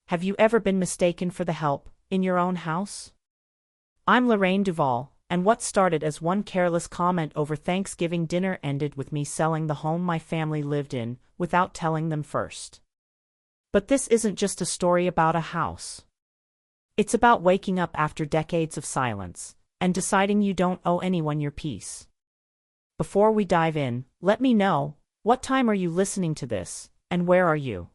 Have you ever been mistaken for the help in your own house? I'm Lorraine Duvall, and what started as one careless comment over Thanksgiving dinner ended with me selling the home my family lived in without telling them first. But this isn't just a story about a house. It's about waking up after decades of silence and deciding you don't owe anyone your peace. Before we dive in, let me know, what time are you listening to this, and where are you?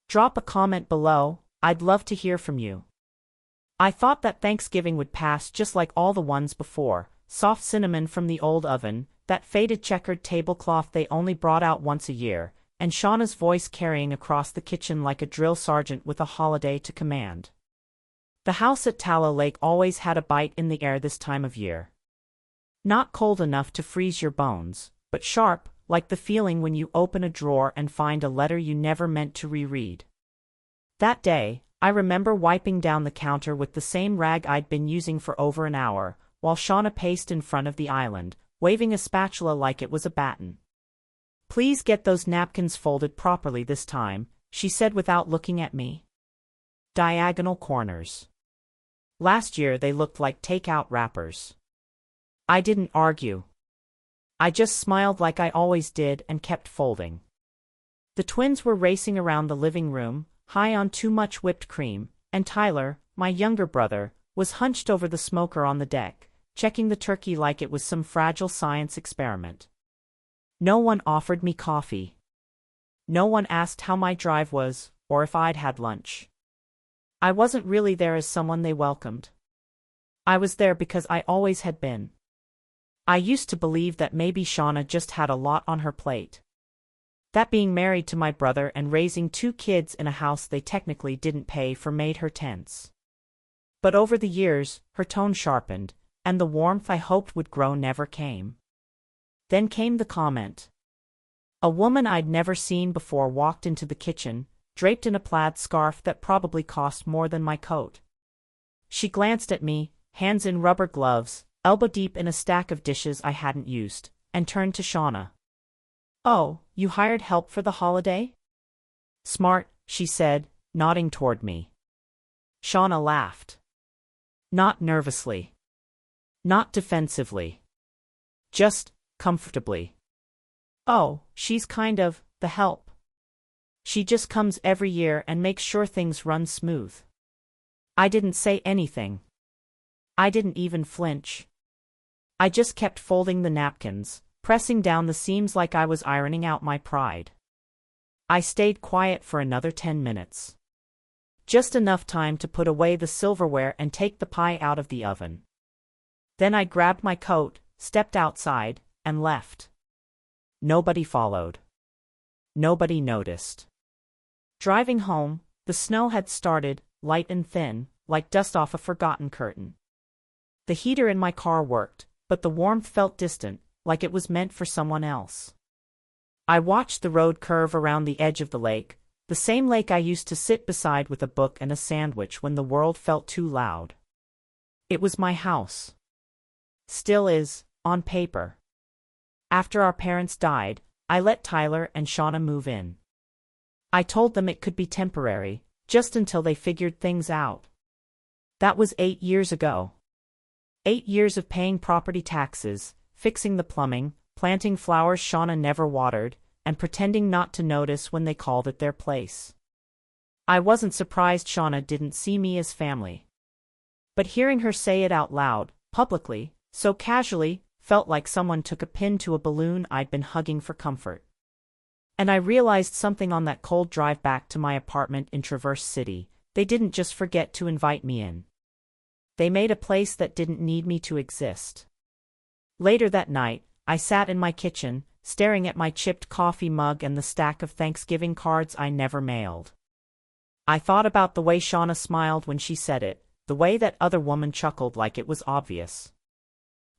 Drop a comment below, I'd love to hear from you. I thought that Thanksgiving would pass just like all the ones before, soft cinnamon from the old oven, that faded checkered tablecloth they only brought out once a year, and Shauna's voice carrying across the kitchen like a drill sergeant with a holiday to command. The house at Tallow Lake always had a bite in the air this time of year. Not cold enough to freeze your bones, but sharp, like the feeling when you open a drawer and find a letter you never meant to reread. That day, I remember wiping down the counter with the same rag I'd been using for over an hour, while Shauna paced in front of the island, waving a spatula like it was a baton. "Please get those napkins folded properly this time," she said without looking at me. Diagonal corners. Last year they looked like takeout wrappers. I didn't argue. I just smiled like I always did and kept folding. The twins were racing around the living room, high on too much whipped cream, and Tyler, my younger brother, was hunched over the smoker on the deck, checking the turkey like it was some fragile science experiment. No one offered me coffee. No one asked how my drive was, or if I'd had lunch. I wasn't really there as someone they welcomed. I was there because I always had been. I used to believe that maybe Shauna just had a lot on her plate. That being married to my brother and raising 2 kids in a house they technically didn't pay for made her tense. But over the years, her tone sharpened, and the warmth I hoped would grow never came. Then came the comment. A woman I'd never seen before walked into the kitchen, draped in a plaid scarf that probably cost more than my coat. She glanced at me, hands in rubber gloves, elbow deep in a stack of dishes I hadn't used, and turned to Shauna. "Oh, you hired help for the holiday?" "Smart," she said, nodding toward me. Shauna laughed. Not nervously. Not defensively. Just comfortably. "Oh, she's kind of the help. She just comes every year and makes sure things run smooth." I didn't say anything. I didn't even flinch. I just kept folding the napkins, pressing down the seams like I was ironing out my pride. I stayed quiet for another 10 minutes. Just enough time to put away the silverware and take the pie out of the oven. Then I grabbed my coat, stepped outside, and left. Nobody followed. Nobody noticed. Driving home, the snow had started, light and thin, like dust off a forgotten curtain. The heater in my car worked, but the warmth felt distant, like it was meant for someone else. I watched the road curve around the edge of the lake, the same lake I used to sit beside with a book and a sandwich when the world felt too loud. It was my house. Still is, on paper. After our parents died, I let Tyler and Shauna move in. I told them it could be temporary, just until they figured things out. That was 8 years ago. 8 years of paying property taxes, fixing the plumbing, planting flowers Shauna never watered, and pretending not to notice when they called it their place. I wasn't surprised Shauna didn't see me as family. But hearing her say it out loud, publicly, so casually, felt like someone took a pin to a balloon I'd been hugging for comfort. And I realized something on that cold drive back to my apartment in Traverse City. They didn't just forget to invite me in. They made a place that didn't need me to exist. Later that night, I sat in my kitchen, staring at my chipped coffee mug and the stack of Thanksgiving cards I never mailed. I thought about the way Shauna smiled when she said it, the way that other woman chuckled like it was obvious.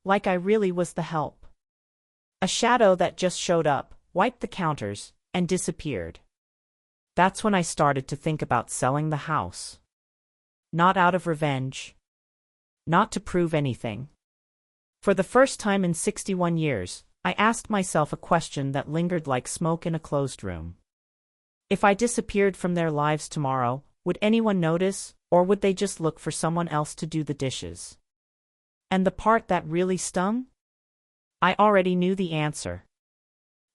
Like I really was the help. A shadow that just showed up, wiped the counters, and disappeared. That's when I started to think about selling the house. Not out of revenge. Not to prove anything. For the first time in 61 years, I asked myself a question that lingered like smoke in a closed room. If I disappeared from their lives tomorrow, Would anyone notice, or would they just look for someone else to do the dishes? And the part that really stung? I already knew the answer.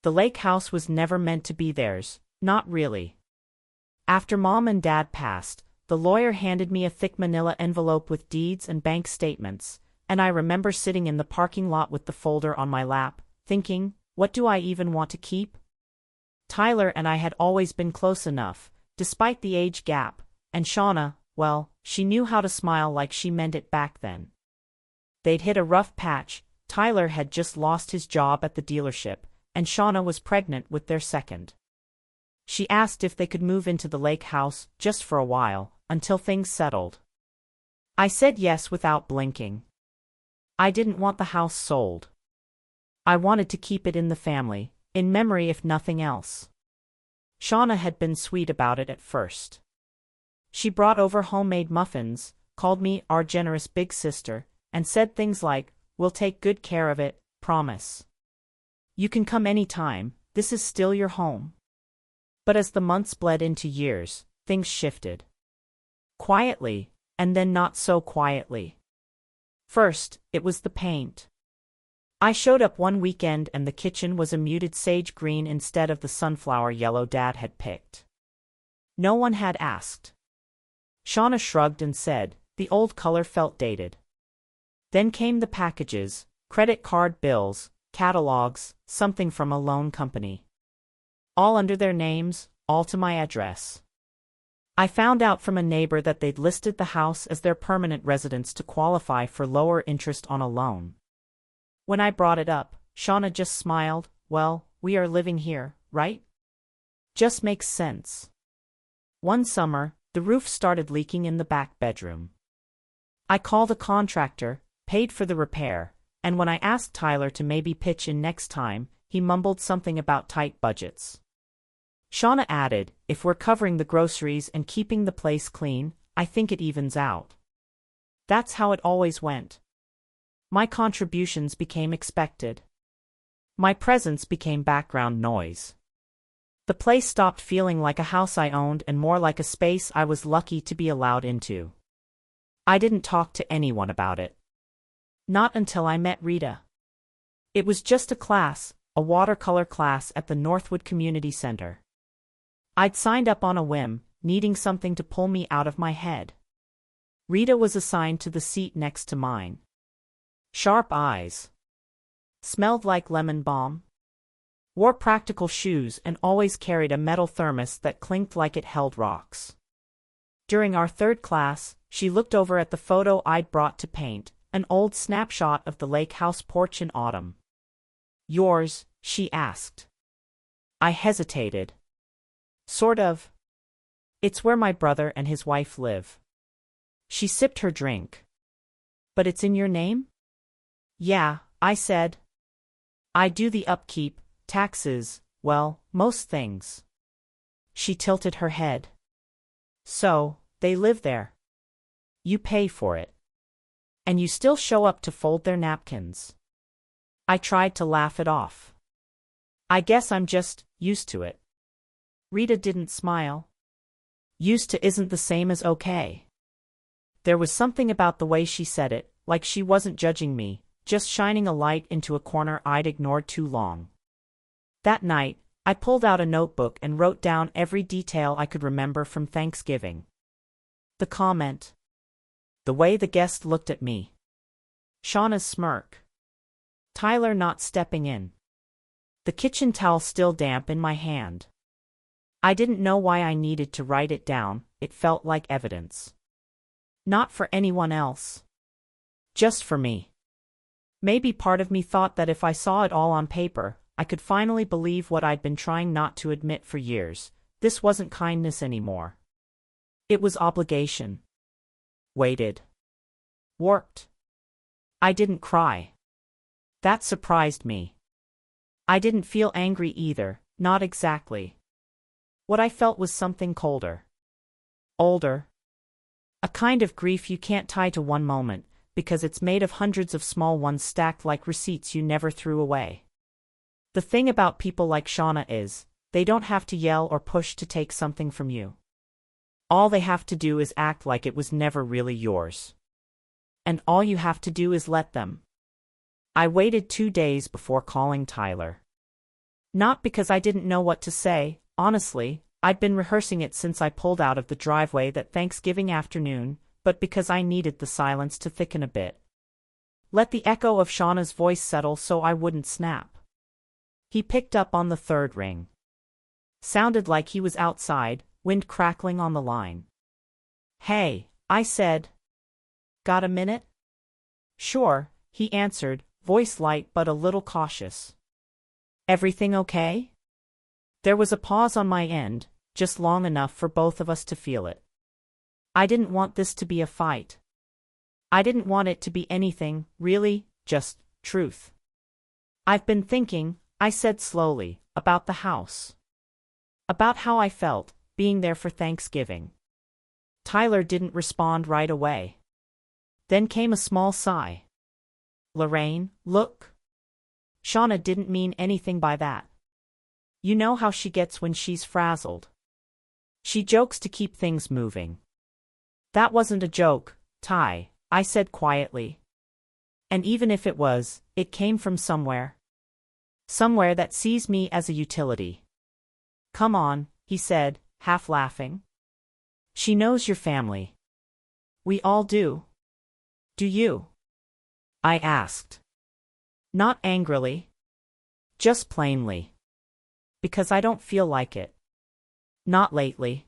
The lake house was never meant to be theirs, not really. After Mom and Dad passed, the lawyer handed me a thick manila envelope with deeds and bank statements, and I remember sitting in the parking lot with the folder on my lap, thinking, what do I even want to keep? Tyler and I had always been close enough, despite the age gap, and Shauna, well, she knew how to smile like she meant it back then. They'd hit a rough patch. Tyler had just lost his job at the dealership, and Shauna was pregnant with their second. She asked if they could move into the lake house just for a while, until things settled. I said yes without blinking. I didn't want the house sold. I wanted to keep it in the family, in memory if nothing else. Shauna had been sweet about it at first. She brought over homemade muffins, called me our generous big sister, and said things like, we'll take good care of it, promise. You can come any time, this is still your home. But as the months bled into years, things shifted. Quietly, and then not so quietly. First, it was the paint. I showed up one weekend and the kitchen was a muted sage green instead of the sunflower yellow Dad had picked. No one had asked. Shauna shrugged and said, the old color felt dated. Then came the packages, credit card bills, catalogs, something from a loan company. All under their names, all to my address. I found out from a neighbor that they'd listed the house as their permanent residence to qualify for lower interest on a loan. When I brought it up, Shauna just smiled, well, we are living here, right? Just makes sense. One summer, the roof started leaking in the back bedroom. I called a contractor, paid for the repair, and when I asked Tyler to maybe pitch in next time, he mumbled something about tight budgets. Shauna added, if we're covering the groceries and keeping the place clean, I think it evens out. That's how it always went. My contributions became expected. My presence became background noise. The place stopped feeling like a house I owned and more like a space I was lucky to be allowed into. I didn't talk to anyone about it. Not until I met Rita. It was just a class, a watercolor class at the Northwood Community Center. I'd signed up on a whim, needing something to pull me out of my head. Rita was assigned to the seat next to mine. Sharp eyes. Smelled like lemon balm. Wore practical shoes and always carried a metal thermos that clinked like it held rocks. During our third class, she looked over at the photo I'd brought to paint, an old snapshot of the lake house porch in autumn. Yours? She asked. I hesitated. Sort of. It's where my brother and his wife live. She sipped her drink. But it's in your name? Yeah, I said. I do the upkeep, taxes, well, most things. She tilted her head. So, they live there. You pay for it. And you still show up to fold their napkins. I tried to laugh it off. I guess I'm just used to it. Rita didn't smile. Used to isn't the same as okay. There was something about the way she said it, like she wasn't judging me, just shining a light into a corner I'd ignored too long. That night, I pulled out a notebook and wrote down every detail I could remember from Thanksgiving. The comment. The way the guest looked at me. Shauna's smirk. Tyler not stepping in. The kitchen towel still damp in my hand. I didn't know why I needed to write it down, it felt like evidence. Not for anyone else. Just for me. Maybe part of me thought that if I saw it all on paper, I could finally believe what I'd been trying not to admit for years. This wasn't kindness anymore. It was obligation. Waited. Worked. I didn't cry. That surprised me. I didn't feel angry either, not exactly. What I felt was something colder. Older. A kind of grief you can't tie to one moment, because it's made of hundreds of small ones stacked like receipts you never threw away. The thing about people like Shauna is, they don't have to yell or push to take something from you. All they have to do is act like it was never really yours. And all you have to do is let them. I waited 2 days before calling Tyler. Not because I didn't know what to say, honestly, I'd been rehearsing it since I pulled out of the driveway that Thanksgiving afternoon, but because I needed the silence to thicken a bit. Let the echo of Shauna's voice settle so I wouldn't snap. He picked up on the third ring. Sounded like he was outside, wind crackling on the line. "Hey," I said. "Got a minute?" "Sure," he answered, voice light but a little cautious. "Everything okay?" There was a pause on my end, just long enough for both of us to feel it. I didn't want this to be a fight. I didn't want it to be anything, really, just truth. "I've been thinking," I said slowly, "about the house. About how I felt, being there for Thanksgiving." Tyler didn't respond right away. Then came a small sigh. "Lorraine, look. Shauna didn't mean anything by that. You know how she gets when she's frazzled. She jokes to keep things moving." "That wasn't a joke, Ty," I said quietly. "And even if it was, it came from somewhere. Somewhere that sees me as a utility." "Come on," he said, half laughing. "She knows your family. We all do." "Do you?" I asked. Not angrily. Just plainly. Because I don't feel like it. Not lately.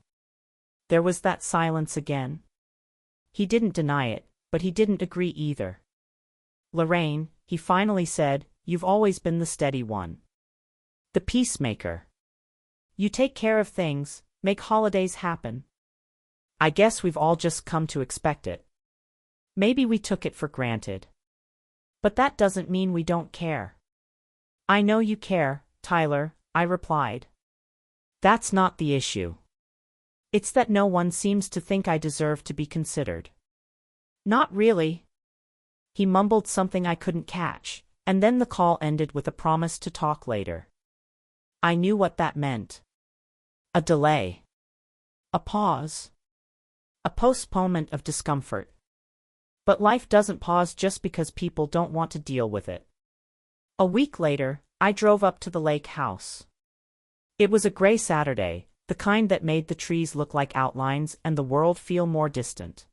There was that silence again. He didn't deny it, but he didn't agree either. "Lorraine," he finally said, "you've always been the steady one. The peacemaker. You take care of things, make holidays happen. I guess we've all just come to expect it. Maybe we took it for granted. But that doesn't mean we don't care." "I know you care, Tyler," I replied. "That's not the issue. It's that no one seems to think I deserve to be considered." "Not really." He mumbled something I couldn't catch, and then the call ended with a promise to talk later. I knew what that meant. A delay. A pause. A postponement of discomfort. But life doesn't pause just because people don't want to deal with it. A week later, I drove up to the lake house. It was a gray Saturday, the kind that made the trees look like outlines and the world feel more distant.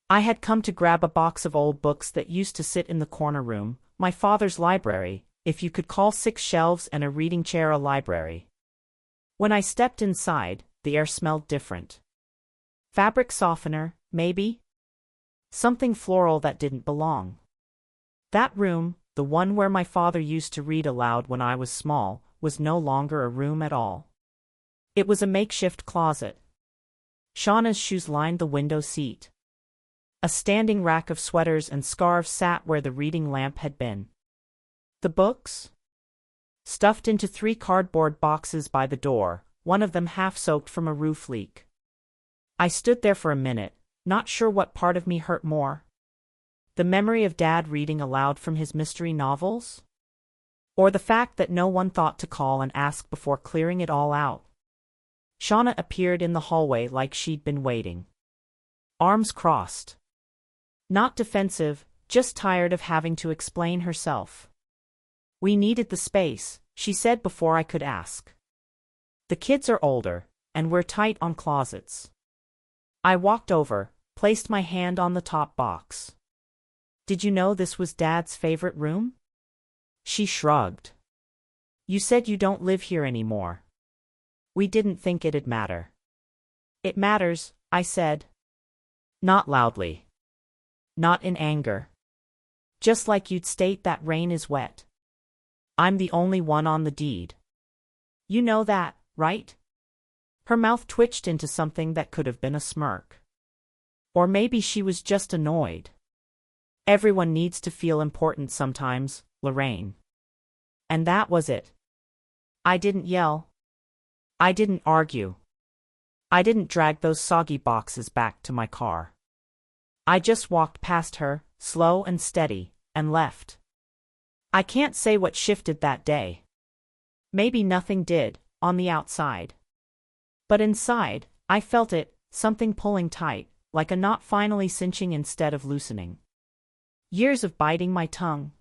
I had come to grab a box of old books that used to sit in the corner room, my father's library, if you could call 6 shelves and a reading chair a library. When I stepped inside, the air smelled different. Fabric softener, maybe? Something floral that didn't belong. That room, the one where my father used to read aloud when I was small, was no longer a room at all. It was a makeshift closet. Shauna's shoes lined the window seat. A standing rack of sweaters and scarves sat where the reading lamp had been. The books? Stuffed into 3 cardboard boxes by the door, one of them half-soaked from a roof leak. I stood there for a minute, not sure what part of me hurt more. The memory of Dad reading aloud from his mystery novels? Or the fact that no one thought to call and ask before clearing it all out? Shauna appeared in the hallway like she'd been waiting. Arms crossed. Not defensive, just tired of having to explain herself. "We needed the space," she said before I could ask. "The kids are older, and we're tight on closets." I walked over, placed my hand on the top box. "Did you know this was Dad's favorite room?" She shrugged. "You said you don't live here anymore." "We didn't think it'd matter." "It matters," I said. Not loudly. Not in anger. Just like you'd state that rain is wet. I'm the only one on the deed. You know that, right? Her mouth twitched into something that could have been a smirk. Or maybe she was just annoyed. Everyone needs to feel important sometimes, Lorraine. And that was it. I didn't yell. I didn't argue. I didn't drag those soggy boxes back to my car. I just walked past her, slow and steady, and left. I can't say what shifted that day. Maybe nothing did, on the outside. But inside, I felt it, something pulling tight, like a knot finally cinching instead of loosening. Years of biting my tongue.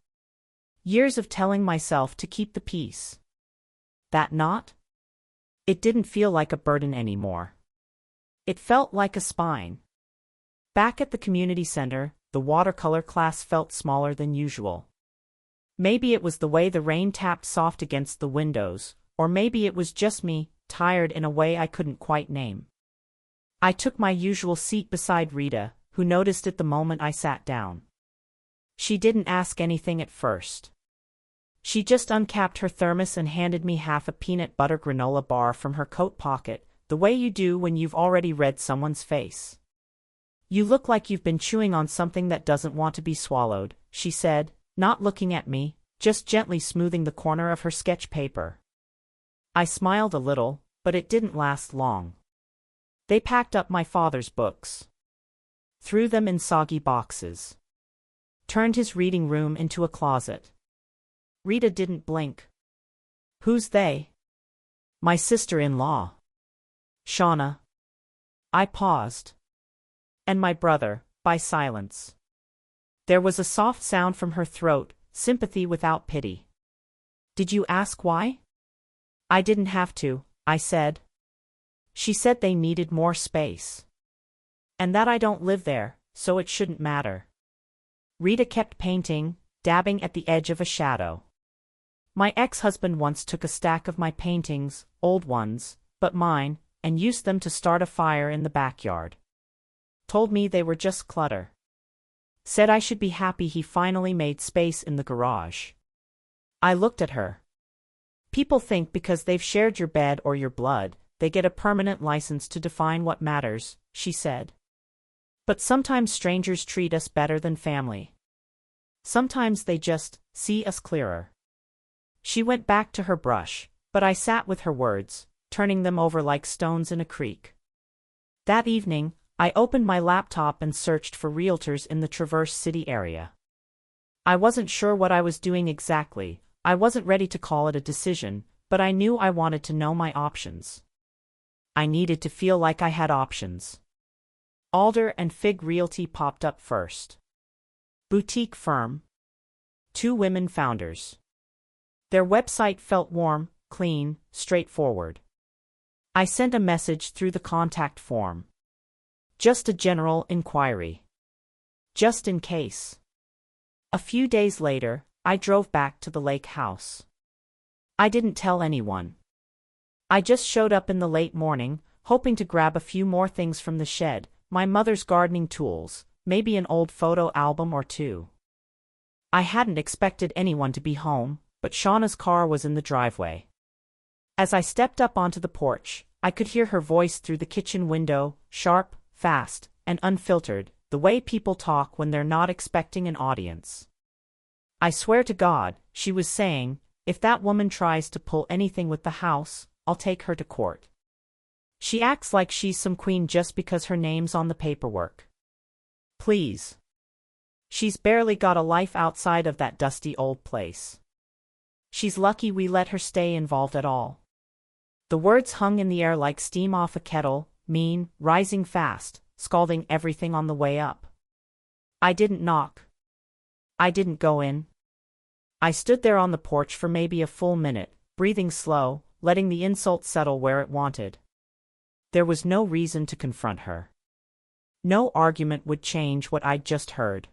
Years of telling myself to keep the peace. That knot? It didn't feel like a burden anymore. It felt like a spine. Back at the community center, the watercolor class felt smaller than usual. Maybe it was the way the rain tapped soft against the windows, or maybe it was just me, tired in a way I couldn't quite name. I took my usual seat beside Rita, who noticed it the moment I sat down. She didn't ask anything at first. She just uncapped her thermos and handed me half a peanut butter granola bar from her coat pocket, the way you do when you've already read someone's face. "You look like you've been chewing on something that doesn't want to be swallowed," she said, not looking at me, just gently smoothing the corner of her sketch paper. I smiled a little, but it didn't last long. They packed up my father's books. Threw them in soggy boxes. Turned his reading room into a closet. Rita didn't blink. "Who's they?" "My sister-in-law. Shauna." I paused. "And my brother," by silence. There was a soft sound from her throat, sympathy without pity. "Did you ask why?" "I didn't have to," I said. "She said they needed more space. And that I don't live there, so it shouldn't matter." Rita kept painting, dabbing at the edge of a shadow. "My ex-husband once took a stack of my paintings, old ones, but mine, and used them to start a fire in the backyard. Told me they were just clutter. Said I should be happy he finally made space in the garage." I looked at her. "People think because they've shared your bed or your blood, they get a permanent license to define what matters," she said. "But sometimes strangers treat us better than family. Sometimes they just see us clearer." She went back to her brush, but I sat with her words, turning them over like stones in a creek. That evening, I opened my laptop and searched for realtors in the Traverse City area. I wasn't sure what I was doing exactly. I wasn't ready to call it a decision, but I knew I wanted to know my options. I needed to feel like I had options. Alder and Fig Realty popped up first. Boutique firm. 2 women founders. Their website felt warm, clean, straightforward. I sent a message through the contact form. Just a general inquiry. Just in case. A few days later, I drove back to the lake house. I didn't tell anyone. I just showed up in the late morning, hoping to grab a few more things from the shed, my mother's gardening tools, maybe an old photo album or 2. I hadn't expected anyone to be home, but Shauna's car was in the driveway. As I stepped up onto the porch, I could hear her voice through the kitchen window, sharp, fast, and unfiltered, the way people talk when they're not expecting an audience. "I swear to God," she was saying, "if that woman tries to pull anything with the house, I'll take her to court. She acts like she's some queen just because her name's on the paperwork. Please. She's barely got a life outside of that dusty old place. She's lucky we let her stay involved at all." The words hung in the air like steam off a kettle, mean, rising fast, scalding everything on the way up. I didn't knock. I didn't go in. I stood there on the porch for maybe a full minute, breathing slow, letting the insult settle where it wanted. There was no reason to confront her. No argument would change what I'd just heard.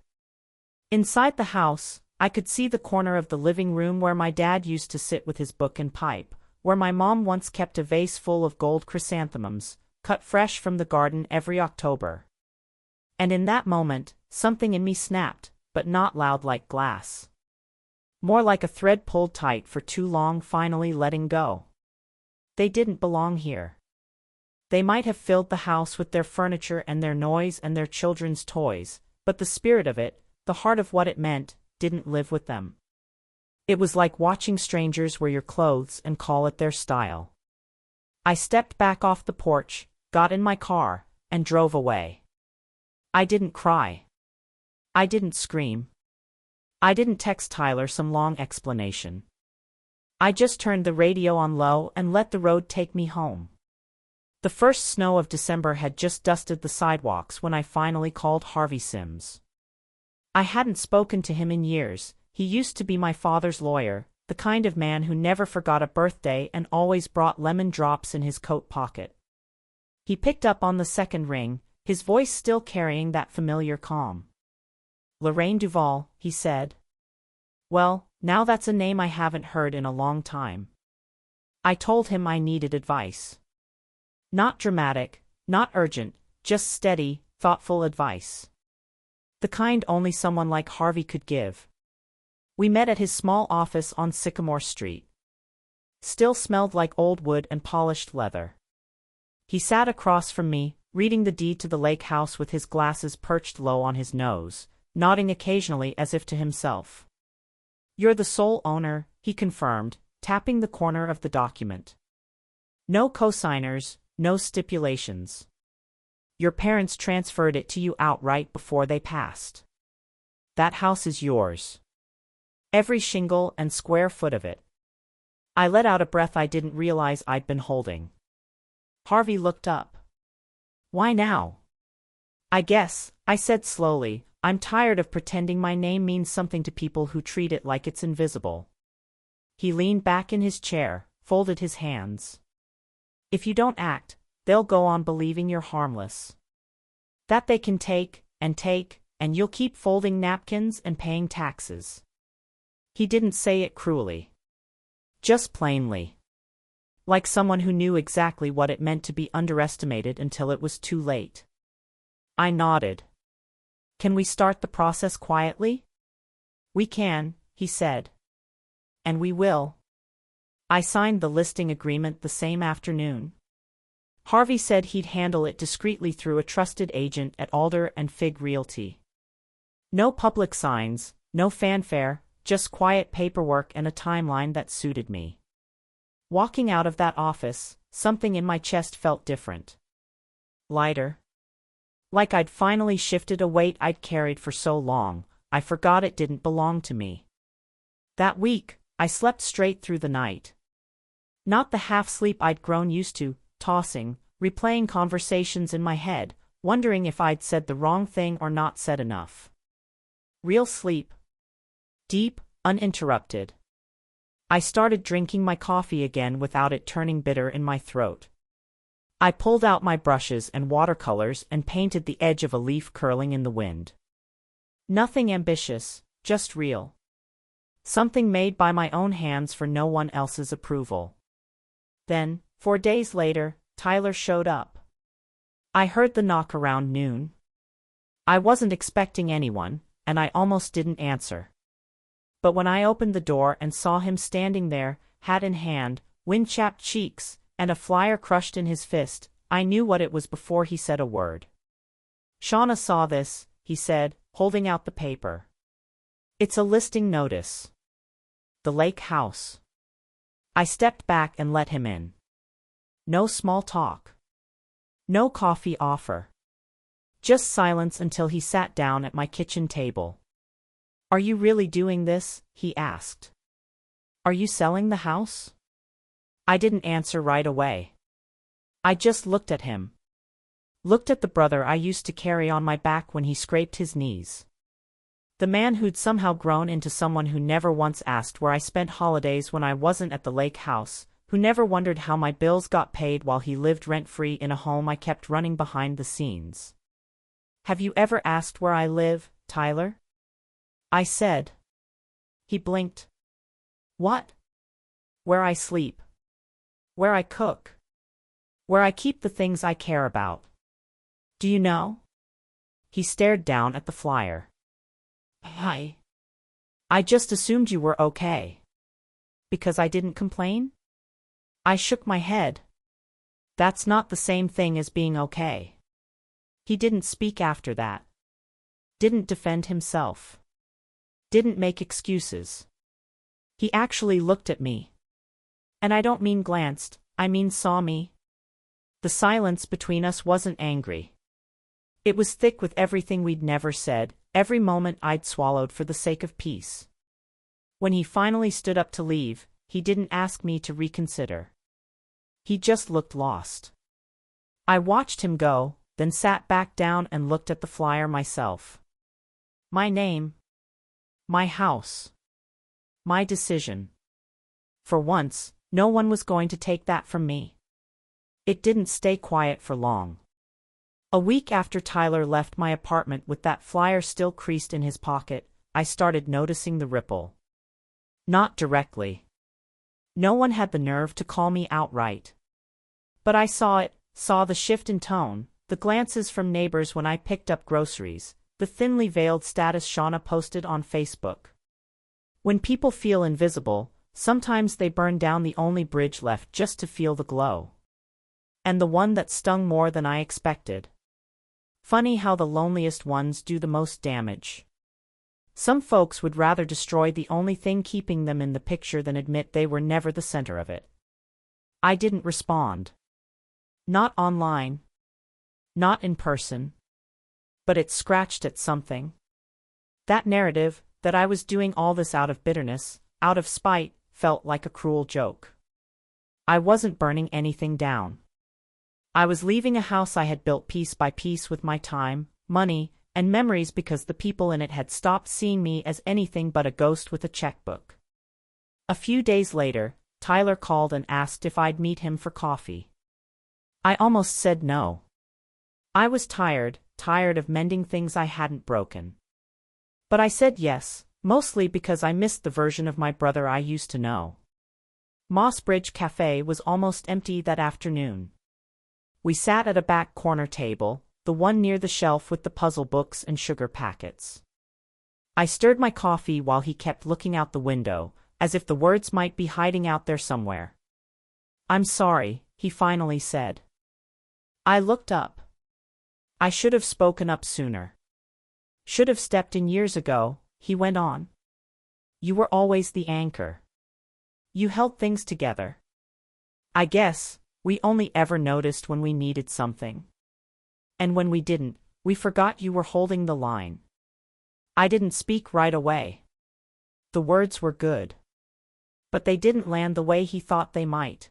Inside the house, I could see the corner of the living room where my dad used to sit with his book and pipe, where my mom once kept a vase full of gold chrysanthemums, cut fresh from the garden every October. And in that moment, something in me snapped, but not loud like glass. More like a thread pulled tight for too long, finally letting go. They didn't belong here. They might have filled the house with their furniture and their noise and their children's toys, but the spirit of it, the heart of what it meant, didn't live with them. It was like watching strangers wear your clothes and call it their style. I stepped back off the porch, got in my car, and drove away. I didn't cry. I didn't scream. I didn't text Tyler some long explanation. I just turned the radio on low and let the road take me home. The first snow of December had just dusted the sidewalks when I finally called Harvey Sims. I hadn't spoken to him in years. He used to be my father's lawyer, the kind of man who never forgot a birthday and always brought lemon drops in his coat pocket. He picked up on the second ring, his voice still carrying that familiar calm. "Lorraine Duvall," he said. "Well, now that's a name I haven't heard in a long time." I told him I needed advice. Not dramatic, not urgent, just steady, thoughtful advice. The kind only someone like Harvey could give. We met at his small office on Sycamore Street. Still smelled like old wood and polished leather. He sat across from me, reading the deed to the lake house with his glasses perched low on his nose, nodding occasionally as if to himself. "You're the sole owner," he confirmed, tapping the corner of the document. "No cosigners, no stipulations. Your parents transferred it to you outright before they passed. That house is yours. Every shingle and square foot of it." I let out a breath I didn't realize I'd been holding. Harvey looked up. "Why now?" I said slowly, "I'm tired of pretending my name means something to people who treat it like it's invisible." He leaned back in his chair, folded his hands. "If you don't act, they'll go on believing you're harmless. That they can take, and you'll keep folding napkins and paying taxes." He didn't say it cruelly. Just plainly. Like someone who knew exactly what it meant to be underestimated until it was too late. I nodded. "Can we start the process quietly?" "We can," he said. "And we will." I signed the listing agreement the same afternoon. Harvey said he'd handle it discreetly through a trusted agent at Alder and Fig Realty. No public signs, no fanfare, just quiet paperwork and a timeline that suited me. Walking out of that office, something in my chest felt different. Lighter. Like I'd finally shifted a weight I'd carried for so long, I forgot it didn't belong to me. That week, I slept straight through the night. Not the half-sleep I'd grown used to, tossing, replaying conversations in my head, wondering if I'd said the wrong thing or not said enough. Real sleep. Deep, uninterrupted. I started drinking my coffee again without it turning bitter in my throat. I pulled out my brushes and watercolors and painted the edge of a leaf curling in the wind. Nothing ambitious, just real. Something made by my own hands for no one else's approval. Then, 4 days later, Tyler showed up. I heard the knock around noon. I wasn't expecting anyone, and I almost didn't answer. But when I opened the door and saw him standing there, hat in hand, wind-chapped cheeks, and a flyer crushed in his fist, I knew what it was before he said a word. "Shauna saw this," he said, holding out the paper. "It's a listing notice. The lake house." I stepped back and let him in. No small talk. No coffee offer. Just silence until he sat down at my kitchen table. "Are you really doing this?" he asked. "Are you selling the house?" I didn't answer right away. I just looked at him. Looked at the brother I used to carry on my back when he scraped his knees. The man who'd somehow grown into someone who never once asked where I spent holidays when I wasn't at the lake house, who never wondered how my bills got paid while he lived rent-free in a home I kept running behind the scenes. "Have you ever asked where I live, Tyler?" I said. He blinked. "What?" "Where I sleep. Where I cook. Where I keep the things I care about. Do you know?" He stared down at the flyer. I just assumed you were okay." "Because I didn't complain?" I shook my head. "That's not the same thing as being okay." He didn't speak after that. Didn't defend himself. Didn't make excuses. He actually looked at me. And I don't mean glanced, I mean saw me. The silence between us wasn't angry. It was thick with everything we'd never said, every moment I'd swallowed for the sake of peace. When he finally stood up to leave, he didn't ask me to reconsider. He just looked lost. I watched him go, then sat back down and looked at the flyer myself. My name. My house. My decision. For once, no one was going to take that from me. It didn't stay quiet for long. A week after Tyler left my apartment with that flyer still creased in his pocket, I started noticing the ripple. Not directly. No one had the nerve to call me outright. But I saw it, saw the shift in tone, the glances from neighbors when I picked up groceries, the thinly veiled status Shauna posted on Facebook. When people feel invisible, sometimes they burn down the only bridge left just to feel the glow. And the one that stung more than I expected. Funny how the loneliest ones do the most damage. Some folks would rather destroy the only thing keeping them in the picture than admit they were never the center of it. I didn't respond. Not online. Not in person. But it scratched at something. That narrative, that I was doing all this out of bitterness, out of spite, felt like a cruel joke. I wasn't burning anything down. I was leaving a house I had built piece by piece with my time, money, and memories because the people in it had stopped seeing me as anything but a ghost with a checkbook. A few days later, Tyler called and asked if I'd meet him for coffee. I almost said no. I was tired of mending things I hadn't broken. But I said yes, mostly because I missed the version of my brother I used to know. Moss Bridge Cafe was almost empty that afternoon. We sat at a back corner table, the one near the shelf with the puzzle books and sugar packets. I stirred my coffee while he kept looking out the window, as if the words might be hiding out there somewhere. "I'm sorry," he finally said. I looked up. "I should have spoken up sooner. Should have stepped in years ago," he went on. "You were always the anchor. You held things together. I guess we only ever noticed when we needed something. And when we didn't, we forgot you were holding the line." I didn't speak right away. The words were good. But they didn't land the way he thought they might.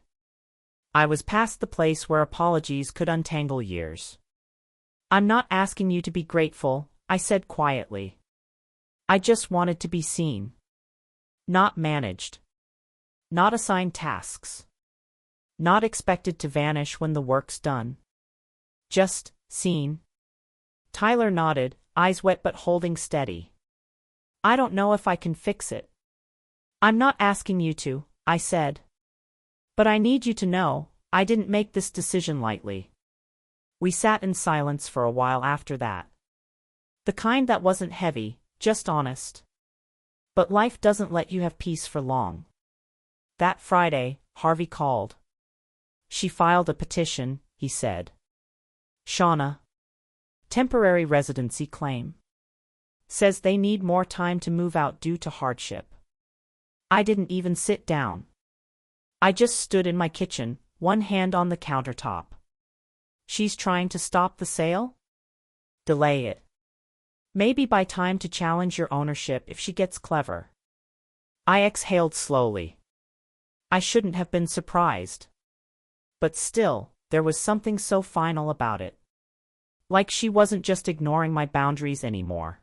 I was past the place where apologies could untangle years. "I'm not asking you to be grateful," I said quietly. "I just wanted to be seen. Not managed. Not assigned tasks. Not expected to vanish when the work's done. Just seen." Tyler nodded, eyes wet but holding steady. "I don't know if I can fix it." "I'm not asking you to," I said. "But I need you to know, I didn't make this decision lightly." We sat in silence for a while after that. The kind that wasn't heavy, just honest. But life doesn't let you have peace for long. That Friday, Harvey called. "She filed a petition," he said. "Shauna. Temporary residency claim. Says they need more time to move out due to hardship." I didn't even sit down. I just stood in my kitchen, one hand on the countertop. She's trying to stop the sale? Delay it. Maybe buy time to challenge your ownership if she gets clever. I exhaled slowly. I shouldn't have been surprised. But still, there was something so final about it. Like she wasn't just ignoring my boundaries anymore.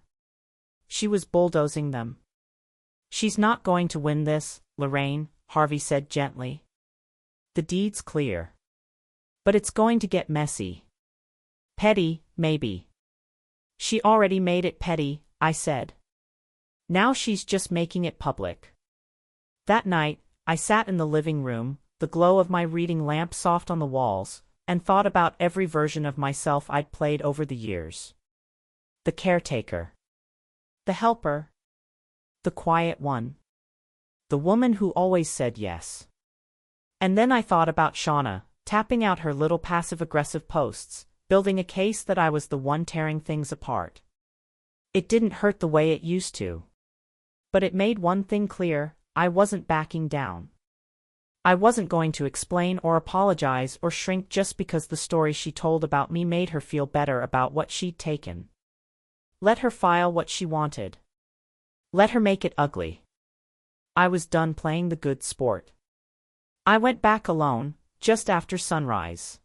She was bulldozing them. "She's not going to win this, Lorraine," Harvey said gently. "The deed's clear. But it's going to get messy. Petty, maybe." "She already made it petty," I said. "Now she's just making it public." That night, I sat in the living room, the glow of my reading lamp soft on the walls, and thought about every version of myself I'd played over the years. The caretaker. The helper. The quiet one. The woman who always said yes. And then I thought about Shauna, tapping out her little passive-aggressive posts, building a case that I was the one tearing things apart. It didn't hurt the way it used to. But it made one thing clear, I wasn't backing down. I wasn't going to explain or apologize or shrink just because the story she told about me made her feel better about what she'd taken. Let her file what she wanted. Let her make it ugly. I was done playing the good sport. I went back alone, just after sunrise.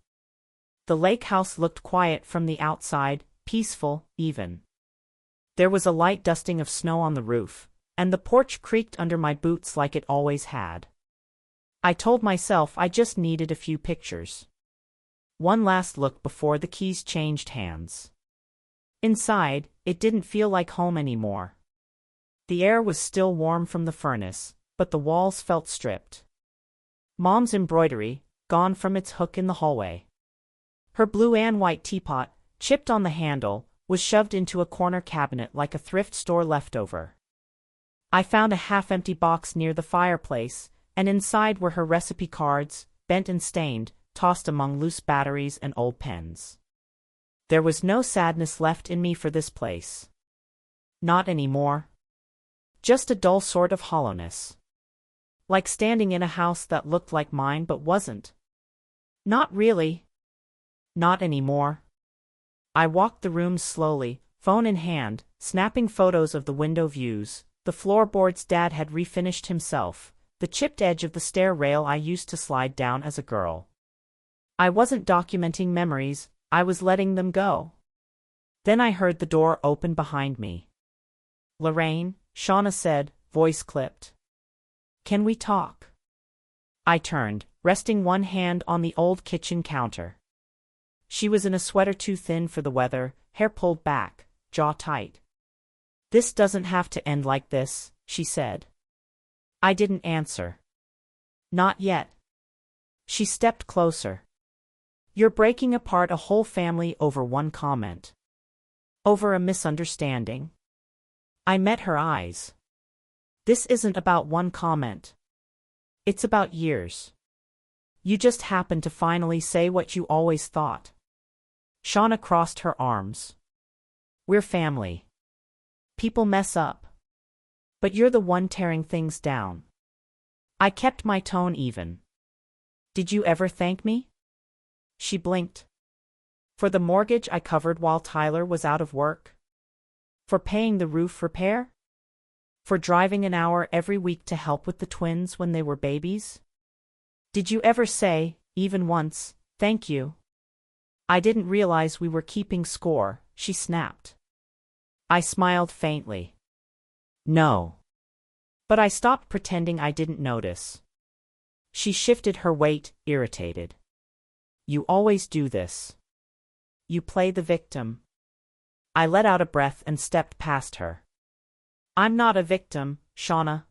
The lake house looked quiet from the outside, peaceful, even. There was a light dusting of snow on the roof, and the porch creaked under my boots like it always had. I told myself I just needed a few pictures. One last look before the keys changed hands. Inside, it didn't feel like home anymore. The air was still warm from the furnace, but the walls felt stripped. Mom's embroidery, gone from its hook in the hallway. Her blue and white teapot, chipped on the handle, was shoved into a corner cabinet like a thrift store leftover. I found a half-empty box near the fireplace, and inside were her recipe cards, bent and stained, tossed among loose batteries and old pens. There was no sadness left in me for this place. Not anymore. Just a dull sort of hollowness. Like standing in a house that looked like mine but wasn't. Not really. Not anymore. I walked the room slowly, phone in hand, snapping photos of the window views, the floorboards Dad had refinished himself, the chipped edge of the stair rail I used to slide down as a girl. I wasn't documenting memories, I was letting them go. Then I heard the door open behind me. "Lorraine," Shauna said, voice clipped. "Can we talk?" I turned, resting one hand on the old kitchen counter. She was in a sweater too thin for the weather, hair pulled back, jaw tight. "This doesn't have to end like this," she said. I didn't answer. "Not yet." She stepped closer. "You're breaking apart a whole family over one comment. Over a misunderstanding." I met her eyes. "This isn't about one comment. It's about years. You just happened to finally say what you always thought." Shauna crossed her arms. "We're family. People mess up. But you're the one tearing things down." I kept my tone even. "Did you ever thank me?" She blinked. "For the mortgage I covered while Tyler was out of work? For paying the roof repair? For driving an hour every week to help with the twins when they were babies? Did you ever say, even once, thank you?" "I didn't realize we were keeping score," she snapped. I smiled faintly. "No." But I stopped pretending I didn't notice. She shifted her weight, irritated. "You always do this. You play the victim." I let out a breath and stepped past her. "I'm not a victim, Shauna.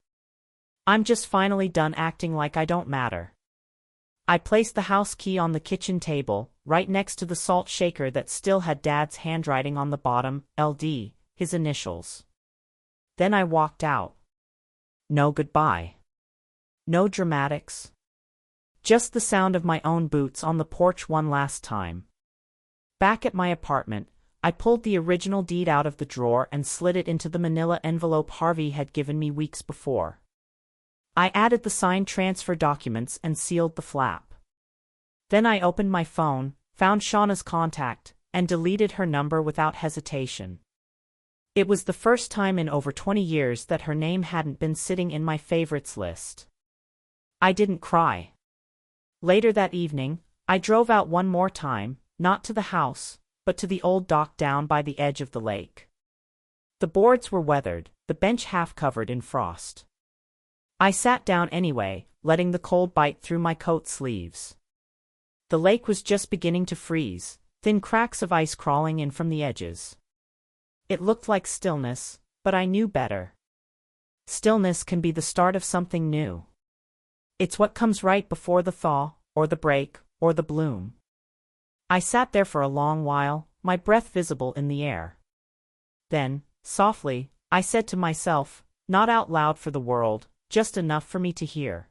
I'm just finally done acting like I don't matter." I placed the house key on the kitchen table, right next to the salt shaker that still had Dad's handwriting on the bottom, LD, his initials. Then I walked out. No goodbye. No dramatics. Just the sound of my own boots on the porch one last time. Back at my apartment, I pulled the original deed out of the drawer and slid it into the manila envelope Harvey had given me weeks before. I added the signed transfer documents and sealed the flap. Then I opened my phone, found Shauna's contact, and deleted her number without hesitation. It was the first time in over 20 years that her name hadn't been sitting in my favorites list. I didn't cry. Later that evening, I drove out one more time, not to the house, but to the old dock down by the edge of the lake. The boards were weathered, the bench half covered in frost. I sat down anyway, letting the cold bite through my coat sleeves. The lake was just beginning to freeze, thin cracks of ice crawling in from the edges. It looked like stillness, but I knew better. Stillness can be the start of something new. It's what comes right before the thaw, or the break, or the bloom. I sat there for a long while, my breath visible in the air. Then, softly, I said to myself, not out loud for the world, just enough for me to hear.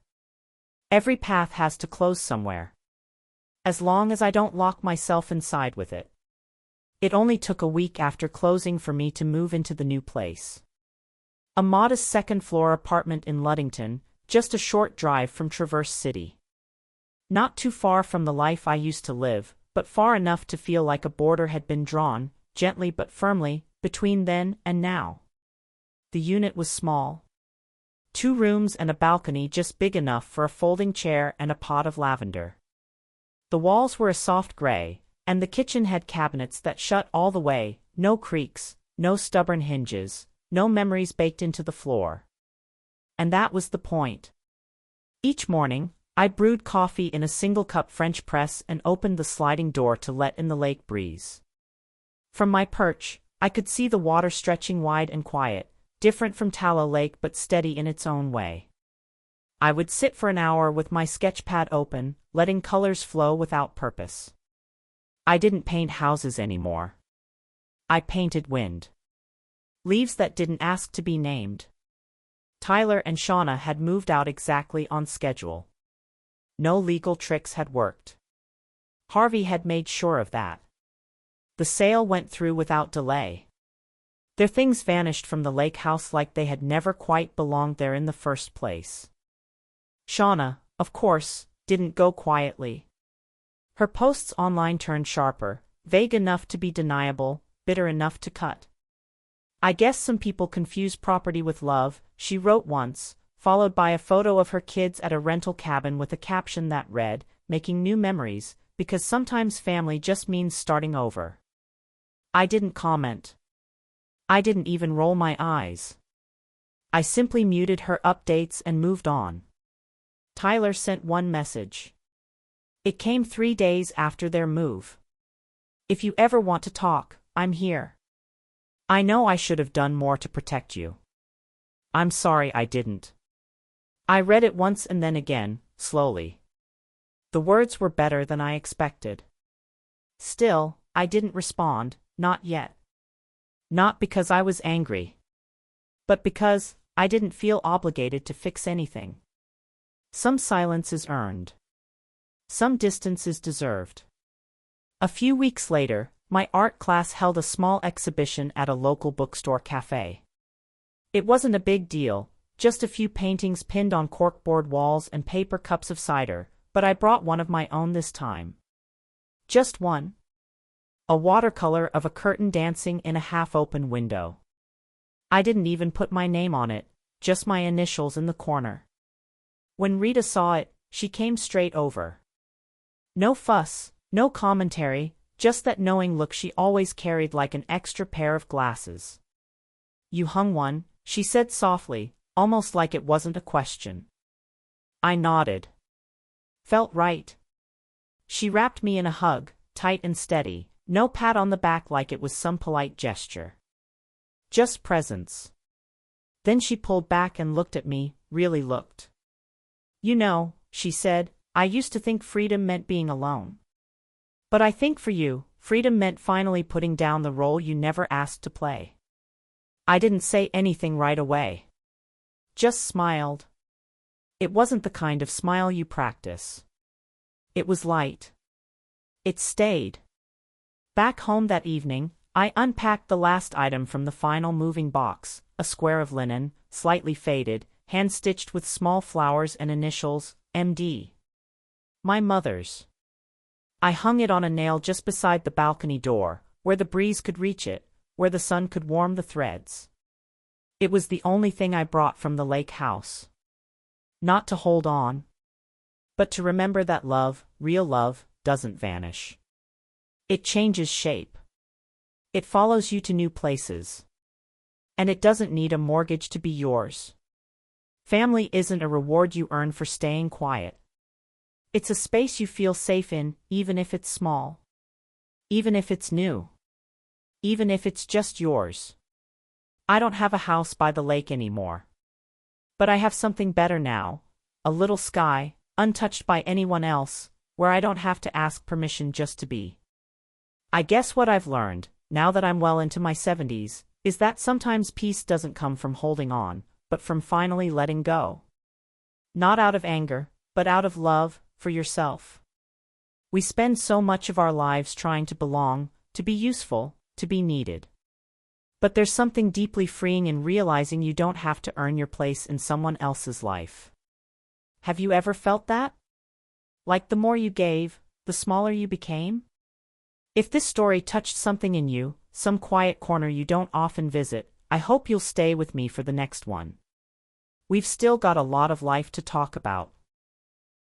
Every path has to close somewhere. As long as I don't lock myself inside with it. It only took a week after closing for me to move into the new place. A modest second-floor apartment in Ludington, just a short drive from Traverse City. Not too far from the life I used to live, but far enough to feel like a border had been drawn, gently but firmly, between then and now. The unit was small. 2 rooms and a balcony just big enough for a folding chair and a pot of lavender. The walls were a soft gray, And the kitchen had cabinets that shut all the way, no creaks, no stubborn hinges, no memories baked into the floor. And that was the point. Each morning, I brewed coffee in a single-cup French press and opened the sliding door to let in the lake breeze. From my perch, I could see the water stretching wide and quiet, different from Tallow Lake but steady in its own way. I would sit for an hour with my sketchpad open, letting colors flow without purpose. I didn't paint houses anymore. I painted wind. Leaves that didn't ask to be named. Tyler and Shauna had moved out exactly on schedule. No legal tricks had worked. Harvey had made sure of that. The sale went through without delay. Their things vanished from the lake house like they had never quite belonged there in the first place. Shauna, of course, didn't go quietly. Her posts online turned sharper, vague enough to be deniable, bitter enough to cut. "I guess some people confuse property with love," she wrote once, followed by a photo of her kids at a rental cabin with a caption that read, "Making new memories, because sometimes family just means starting over." I didn't comment. I didn't even roll my eyes. I simply muted her updates and moved on. Tyler sent one message. It came 3 days after their move. "If you ever want to talk, I'm here. I know I should have done more to protect you. I'm sorry I didn't." I read it once and then again, slowly. The words were better than I expected. Still, I didn't respond, not yet. Not because I was angry, but because I didn't feel obligated to fix anything. Some silence is earned. Some distance is deserved. A few weeks later, my art class held a small exhibition at a local bookstore cafe. It wasn't a big deal, just a few paintings pinned on corkboard walls and paper cups of cider, but I brought one of my own this time. Just one. A watercolor of a curtain dancing in a half-open window. I didn't even put my name on it, just my initials in the corner. When Rita saw it, she came straight over. No fuss, no commentary, just that knowing look she always carried like an extra pair of glasses. "You hung one," she said softly, almost like it wasn't a question. I nodded. Felt right. She wrapped me in a hug, tight and steady, no pat on the back like it was some polite gesture. Just presence. Then she pulled back and looked at me, really looked. "You know," she said, "I used to think freedom meant being alone. But I think for you, freedom meant finally putting down the role you never asked to play." I didn't say anything right away. Just smiled. It wasn't the kind of smile you practice. It was light. It stayed. Back home that evening, I unpacked the last item from the final moving box, a square of linen, slightly faded, hand-stitched with small flowers and initials, MD. My mother's. I hung it on a nail just beside the balcony door, where the breeze could reach it, where the sun could warm the threads. It was the only thing I brought from the lake house. Not to hold on, but to remember that love, real love, doesn't vanish. It changes shape. It follows you to new places. And it doesn't need a mortgage to be yours. Family isn't a reward you earn for staying quiet. It's a space you feel safe in, even if it's small. Even if it's new. Even if it's just yours. I don't have a house by the lake anymore. But I have something better now, a little sky, untouched by anyone else, where I don't have to ask permission just to be. I guess what I've learned, now that I'm well into my 70s, is that sometimes peace doesn't come from holding on, but from finally letting go. Not out of anger, but out of love, for yourself. We spend so much of our lives trying to belong, to be useful, to be needed. But there's something deeply freeing in realizing you don't have to earn your place in someone else's life. Have you ever felt that? Like the more you gave, the smaller you became? If this story touched something in you, some quiet corner you don't often visit, I hope you'll stay with me for the next one. We've still got a lot of life to talk about.